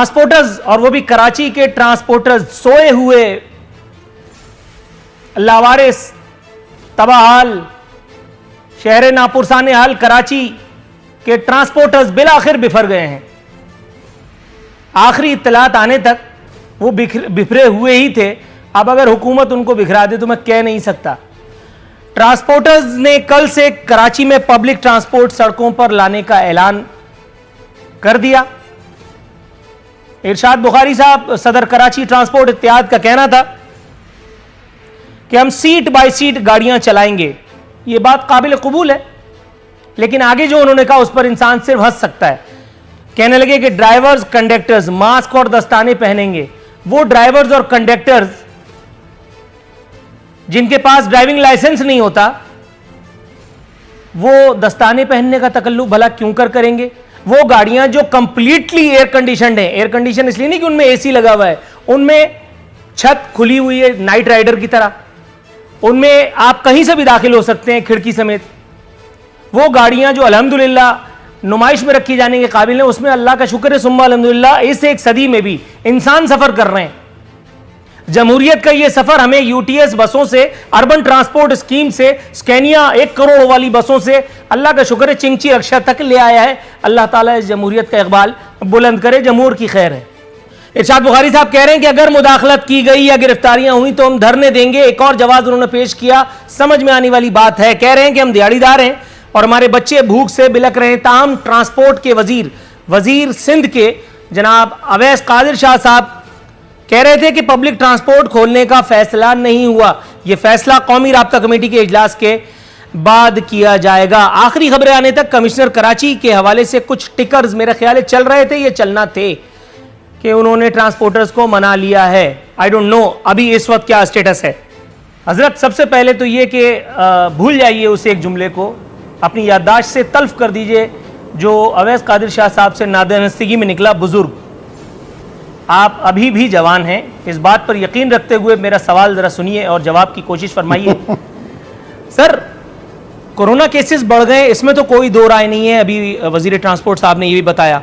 Transporters और वो भी कराची के ट्रांसपोर्टर्स सोए हुए, लावारिस, तबाहाल, शहर नापुरसाने हाल कराची के ट्रांसपोर्टर्स बिलाखिर बिफर गए हैं। आखिरी इत्तलात आने तक वो बिखरे हुए ही थे। अब अगर हुकूमत उनको बिखरा दे तो मैं कह नहीं सकता। ट्रांसपोर्टर्स ने कल से कराची में पब्लिक ट्रांसपोर्ट सड़कों पर लाने का ऐलान कर दिया। इरशाद बुखारी साहब, सदर कराची ट्रांसपोर्ट इत्तेहाद का कहना था कि हम सीट बाय सीट गाड़ियां चलाएंगे। यह बात काबिल कबूल है, लेकिन आगे जो उन्होंने कहा उस पर इंसान सिर्फ हंस सकता है। कहने लगे कि ड्राइवर्स कंडक्टर्स मास्क और दस्ताने पहनेंगे। वो ड्राइवर्स और कंडक्टर्स जिनके पास ड्राइविंग लाइसेंस नहीं होता, वो दस्ताने पहनने का तकल्लुफ भला क्यों करेंगे? वो गाड़ियां जो कंप्लीटली एयर कंडीशनड है, एयर कंडीशन इसलिए नहीं कि उनमें एसी लगा हुआ है, उनमें छत खुली हुई है नाइट राइडर की तरह, उनमें आप कहीं से भी दाखिल हो सकते हैं खिड़की समेत। वो गाड़ियां जो अल्हम्दुलिल्लाह नुमाइश में रखी जाने के काबिल है, उसमें अल्लाह का शुक्र है सुम्मा अल्हम्दुलिल्लाह इस एक सदी में भी इंसान सफर कर रहे हैं। जमहूरियत का ये सफर हमें यूटीएस बसों से, अर्बन ट्रांसपोर्ट स्कीम से, स्कैनिया 1 करोड़ वाली बसों से अल्लाह का शुक्र है चिंची रक्षा तक ले आया है। अल्लाह ताला इस जमहूरियत का इकबाल बुलंद करे, जमहूर की खैर है। इरशाद बुखारी साहब कह रहे हैं कि अगर मुदाखलत की गई या गिरफ्तारियां हुई तो हम धरने देंगे। एक और जवाब उन्होंने पेश किया, समझ में आने वाली बात है। कह रहे हैं कि हम दिहाड़ीदार हैं और हमारे बच्चे भूख से बिलक रहे हैं। ताहम ट्रांसपोर्ट के वजीर सिंध के जनाब अवैस कादिर शाह साहब कह रहे थे कि पब्लिक ट्रांसपोर्ट खोलने का फैसला नहीं हुआ, यह फैसला कौमी राब्ता कमेटी के इजलास के बाद किया जाएगा। आखिरी खबरें आने तक कमिश्नर कराची के हवाले से कुछ टिकर्स मेरे ख्याल है चल रहे थे, ये चलना थे कि उन्होंने ट्रांसपोर्टर्स को मना लिया है। आई डोंट नो अभी इस वक्त क्या स्टेटस है। हजरत, सबसे पहले तो ये कि भूल जाइए उस एक जुमले को, अपनी याददाश्त से तल्फ कर दीजिए जो अवैस कादिर शाह साहब से नादानस्तगी में निकला। बुजुर्ग, आप अभी भी जवान हैं, इस बात पर यकीन रखते हुए मेरा सवाल जरा सुनिए और जवाब की कोशिश फरमाइए। सर, कोरोना केसेस बढ़ गए, इसमें तो कोई दो राय नहीं है। अभी वजीर ट्रांसपोर्ट साहब ने यह भी बताया।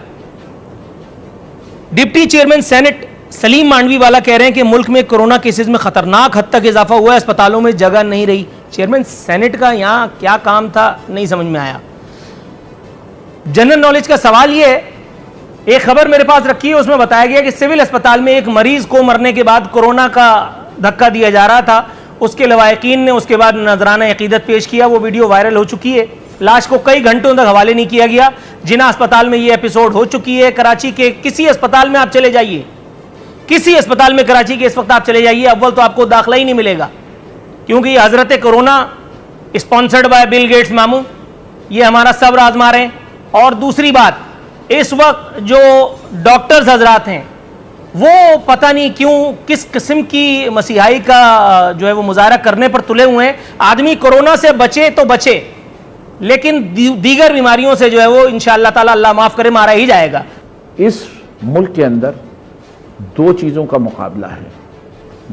Deputy chairman senate Salim Mandviwala कह रहे हैं कि मुल्क में कोरोना केसेस में खतरनाक हद तक इजाफा हुआ है, अस्पतालों में जगह नहीं रही। चेयरमैन सेनेट का यहां क्या काम था, नहीं समझ में आया। जनरल नॉलेज का सवाल यह है, एक खबर मेरे पास रखी है, उसमें बताया गया कि सिविल अस्पताल में एक मरीज को मरने के बाद कोरोना का धक्का दिया जा रहा था। उसके लवायकीन ने उसके बाद नजराना अकीदत पेश किया। वो वीडियो वायरल हो चुकी है। लाश को कई घंटों तक हवाले नहीं किया गया। जिना अस्पताल में ये एपिसोड हो चुकी है। कराची के किसी अस्पताल में आप चले जाइए, किसी अस्पताल में कराची के इस वक्त आप चले जाइए, अव्वल तो आपको दाखिला ही नहीं मिलेगा, क्योंकि ये हजरत corona sponsored by Bill Gates मामू, ये हमारा सब्र आजमा रहे हैं। और दूसरी बात, इस वक्त जो डॉक्टर्स हजरात हैं वो पता नहीं क्यों किस किस्म की मसीहाई का जो है वो मुजाहरा करने पर तुले हुए हैं। आदमी कोरोना से बचे तो बचे, लेकिन दीगर बीमारियों से जो है वो इंशाअल्लाह ताला अल्लाह माफ करे मारा ही जाएगा। इस मुल्क के अंदर दो चीजों का मुकाबला है,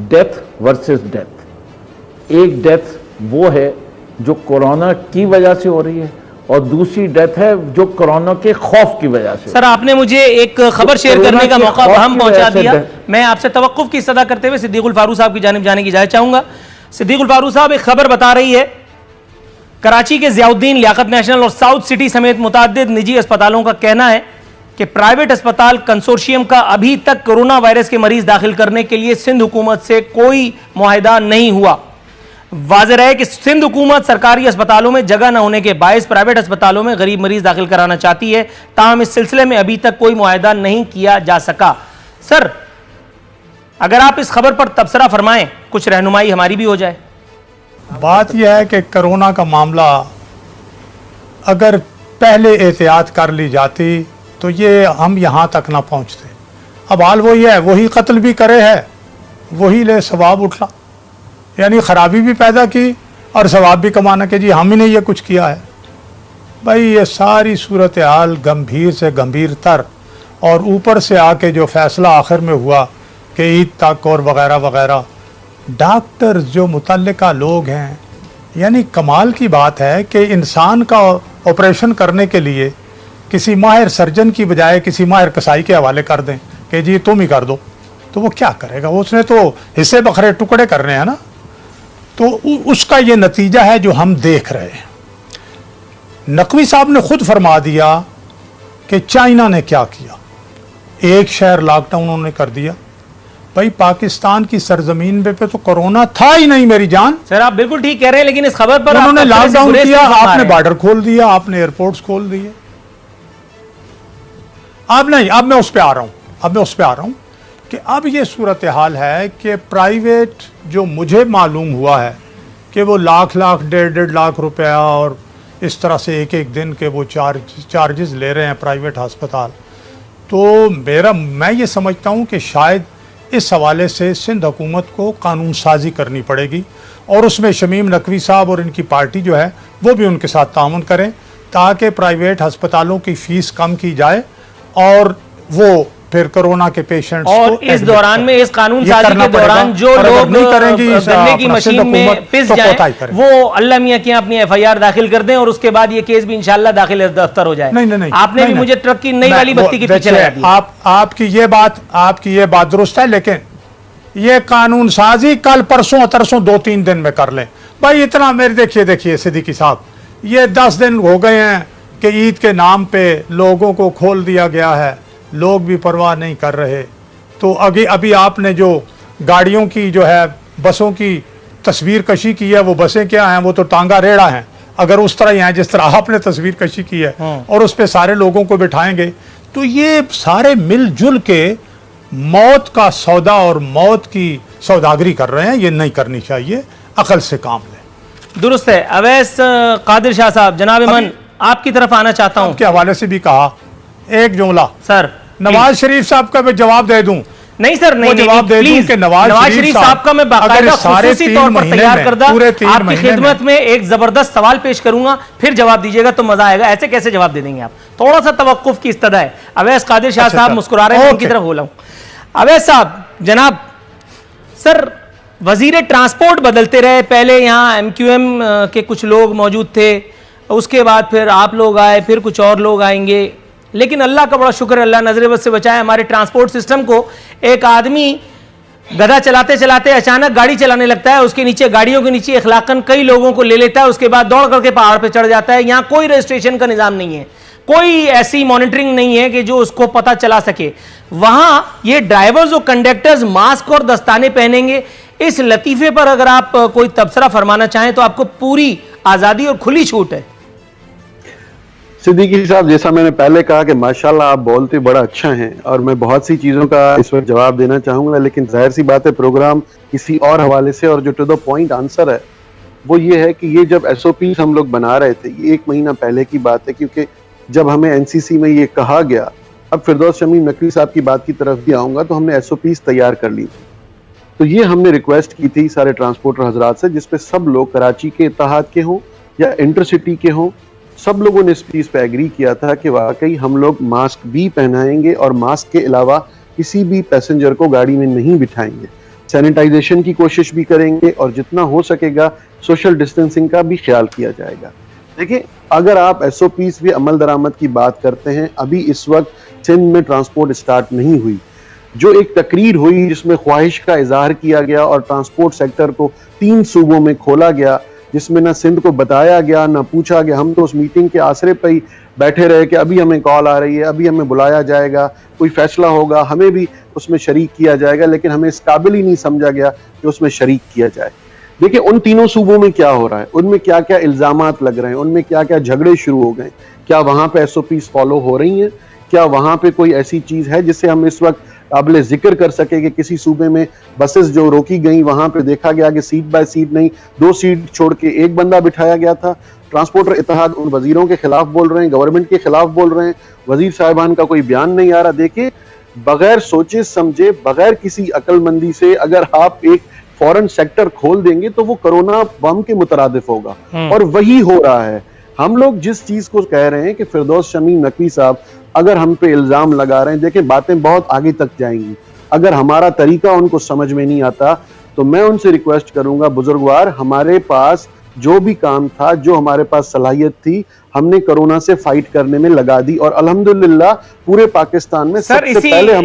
डेथ वर्सेस डेथ। एक डेथ वो है जो कोरोना की वजह से हो रही है और दूसरी डेथ है जो कोरोना के खौफ की वजह से। सर, आपने मुझे एक खबर शेयर करने का मौका हम पहुंचा दिया। मैं आपसे तवक्कुफ की सदा करते हुए सिद्दीकुल फारूक साहब की जानिब जाने की इजाजत चाहूंगा। सिद्दीकुल फारूक साहब, एक खबर बता रही है कराची के ज़ियाउद्दीन, लियाकत नेशनल और साउथ सिटी समेत मुतअद्दिद निजी अस्पतालों का कहना है कि प्राइवेट अस्पताल कंसोर्शियम का अभी तक कोरोना वायरस के मरीज दाखिल करने के लिए सिंध हुकूमत से कोई मुआहिदा नहीं हुआ। वाज़ेह है कि सिंध हुकूमत सरकारी अस्पतालों में जगह न होने के बायस प्राइवेट अस्पतालों में गरीब मरीज दाखिल कराना चाहती है, ताहम इस सिलसिले में अभी तक कोई मुआहिदा नहीं किया जा सका। सर, अगर आप इस खबर पर तबसरा फरमाएं, कुछ रहनुमाई हमारी भी हो जाए। बात यह है कि कोरोना का मामला अगर पहले एहतियात कर ली जाती तो ये हम यहाँ तक ना पहुँचते। अब हाल वही है, वही कत्ल भी करे है, वही ले सवाब उठा, यानी ख़राबी भी पैदा की और सवाब भी कमाना कि जी हम ही ने ये कुछ किया है। भाई ये सारी सूरत हाल गंभीर से गंभीर तर, और ऊपर से आके जो फैसला आखिर में हुआ कि ईद तक और वगैरह वगैरह, डॉक्टर्स जो मुतल्लिका लोग हैं, यानी कमाल की बात है कि इंसान का ऑपरेशन करने के लिए किसी माहिर सर्जन की बजाय किसी माहिर कसाई के हवाले कर दें कि जी तुम ही कर दो, तो वो क्या करेगा? उसने तो हिस्से बखरे टुकड़े करने हैं ना। तो उसका ये नतीजा है जो हम देख रहे हैं। नकवी साहब ने खुद फरमा दिया कि चाइना ने क्या किया, एक शहर लॉकडाउन उन्होंने कर दिया। भाई पाकिस्तान की सरजमीन पे तो कोरोना था ही नहीं मेरी जान। सर आप बिल्कुल ठीक कह रहे हैं, लेकिन इस खबर पर उन्होंने लॉकडाउन किया, आपने बात बॉर्डर खोल दिया, आपने एयरपोर्ट्स खोल दिए। अब नहीं, अब मैं उस पर आ रहा हूं कि अब ये सूरत हाल है कि प्राइवेट, जो मुझे मालूम हुआ है कि वो लाख 1.5 लाख रुपया और इस तरह से एक दिन के वो चार्जेस ले रहे हैं प्राइवेट अस्पताल। तो मैं ये समझता हूँ कि शायद इस हवाले से सिंध हुकूमत को कानून साजी करनी पड़ेगी और उसमें शमीम नकवी साहब और इनकी पार्टी जो है वो भी उनके साथ ताउन करें, ताकि प्राइवेट अस्पतालों की फीस कम की जाए और वो फिर कोरोना के पेशेंट्स और इस दौरान में, इस कानून साजी के दौरान जो लोग गन्ने की मशीन में पिस जाएं, वो अल्लाह मियां की अपनी FIR दाखिल कर दें और उसके बाद ये केस भी इंशाल्लाह दाखिल दफ्तर हो जाए। नहीं, आपने भी मुझे ट्रक की नई वाली बत्ती के पीछे लगा दिया। आपकी ये बात दुरुस्त है, लेकिन ये कानून साजी कल परसों 2-3 दिन में कर लें। भाई इतना मेरे देखिए सिद्दीकी साहब, ये 10 दिन हो गए हैं कि ईद के नाम पे लोगों को खोल दिया गया है, लोग भी परवाह नहीं कर रहे। तो अभी आपने जो गाड़ियों की जो है बसों की तस्वीर कशी की है, वो बसें क्या हैं? वो तो टांगा रेड़ा हैं। अगर उस तरह ही हैं जिस तरह आपने तस्वीर कशी की है और उस पर सारे लोगों को बिठाएंगे, तो ये सारे मिलजुल के मौत का सौदा और मौत की सौदागरी कर रहे हैं। ये नहीं करनी चाहिए, अकल से काम लें। दुरुस्त है। अवैस कादिर शाह साहब, जनाब इमान आपकी तरफ आना चाहता हूं। के हवाले से भी कहा एक जुमला सर, नवाज शरीफ साहब का मैं जवाब दे दूं? नहीं सर, नहीं जवाब दे दूं कि नवाज शरीफ साहब का मैं बाकायदा खुसूसी तौर पर तैयार करदा आपकी खिदमत में एक जबरदस्त सवाल पेश करूंगा, फिर जवाब दीजिएगा तो मजा आएगा। ऐसे कैसे जवाब दे देंगे आप? थोड़ा सा तवक्कुफ की इस्तदा है। अवैस कादिर शाह साहब मुस्कुरा रहे हैं, उनकी तरफ बोला हूं। अवैस साहब, जनाब सर, वजीर ट्रांसपोर्ट बदलते रहे। पहले यहाँ MQM के कुछ लोग मौजूद थे, उसके बाद फिर आप लोग आए, फिर कुछ और लोग आएंगे, लेकिन अल्लाह का बड़ा शुक्र, अल्लाह नजर बद से बचाए हमारे ट्रांसपोर्ट सिस्टम को। एक आदमी गधा चलाते चलाते अचानक गाड़ी चलाने लगता है, उसके नीचे गाड़ियों के नीचे इखलाकन कई लोगों को ले लेता है, उसके बाद दौड़ करके पहाड़ पे चढ़ जाता है। यहाँ कोई रजिस्ट्रेशन का निज़ाम नहीं है, कोई ऐसी मॉनिटरिंग नहीं है कि जो उसको पता चला सके। वहां ये ड्राइवर्स और कंडक्टर्स मास्क और दस्ताने पहनेंगे। इस लतीफे पर अगर आप कोई तबसरा फरमाना चाहें तो आपको पूरी आज़ादी और खुली छूट है। सिद्दीकी साहब, जैसा मैंने पहले कहा कि माशाल्लाह आप बोलते बड़ा अच्छा हैं और मैं बहुत सी चीज़ों का इस वक्त जवाब देना चाहूँगा, लेकिन जाहिर सी बात है प्रोग्राम किसी और हवाले से, और जो टू द पॉइंट आंसर है वो ये है कि ये जब SOPs हम लोग बना रहे थे, ये 1 महीना पहले की बात है, क्योंकि जब हमें NCC में ये कहा गया, अब फिरदौस शमीम नकवी साहब की बात की तरफ भी आऊँगा, तो हमने SOPs तैयार कर ली। तो ये हमने रिक्वेस्ट की थी सारे ट्रांसपोर्टर हजरात से, जिसपे सब लोग कराची के इत्तेहाद के हों या इंटरसिटी के हों, सब लोगों ने इस चीज़ पे एग्री किया था कि वाकई हम लोग मास्क भी पहनाएंगे और मास्क के अलावा किसी भी पैसेंजर को गाड़ी में नहीं बिठाएंगे। सैनिटाइजेशन की कोशिश भी करेंगे और जितना हो सकेगा सोशल डिस्टेंसिंग का भी ख्याल किया जाएगा। देखिए, अगर आप SOPs भी अमल दरामद की बात करते हैं, अभी इस वक्त सिंध में ट्रांसपोर्ट स्टार्ट नहीं हुई। जो एक तकरीर हुई जिसमें ख्वाहिश का इजहार किया गया और ट्रांसपोर्ट सेक्टर को 3 सूबों में खोला गया, जिसमें ना सिंध को बताया गया ना पूछा गया। हम तो उस मीटिंग के आसरे पर ही बैठे रहे कि अभी हमें कॉल आ रही है, अभी हमें बुलाया जाएगा, कोई फैसला होगा, हमें भी उसमें शरीक किया जाएगा, लेकिन हमें इस काबिल ही नहीं समझा गया कि उसमें शरीक किया जाए। देखिए, उन 3 सूबों में क्या हो रहा है, उनमें क्या क्या इल्जामात लग रहे हैं, उनमें क्या क्या झगड़े शुरू हो गए, क्या वहां पे SOPs फॉलो हो रही हैं, क्या वहां पे कोई ऐसी चीज है जिससे हम इस वक्त काबिल जिक्र कर सके कि किसी सूबे में बसेस जो रोकी गई वहां पे देखा गया कि सीट बाय सीट नहीं, 2 सीट छोड़ के 1 बंदा बिठाया गया था। ट्रांसपोर्टर इत्तेहाद उन वजीरों के खिलाफ बोल रहे हैं, गवर्नमेंट के खिलाफ बोल रहे हैं, वजीर साहिबान का कोई बयान नहीं आ रहा। देखिए, बगैर सोचे समझे, बगैर किसी अक्लमंदी से अगर आप एक फॉरेन सेक्टर खोल देंगे तो वो कोरोना बम के मुतरादिफ होगा, और वही हो रहा है। हम लोग जिस चीज को कह रहे हैं कि फिरदौस शमीम नकवी साहब अगर हम पे इल्जाम लगा रहे हैं, देखें बातें बहुत आगे तक जाएंगी। अगर हमारा तरीका उनको समझ में नहीं आता तो मैं उनसे रिक्वेस्ट करूंगा, बुजुर्गवार, हमारे पास जो भी काम था, जो हमारे पास सलाहियत थी, हमने कोरोना से फाइट करने में लगा दी और अल्हम्दुलिल्लाह पूरे पाकिस्तान में सबसे पहले हम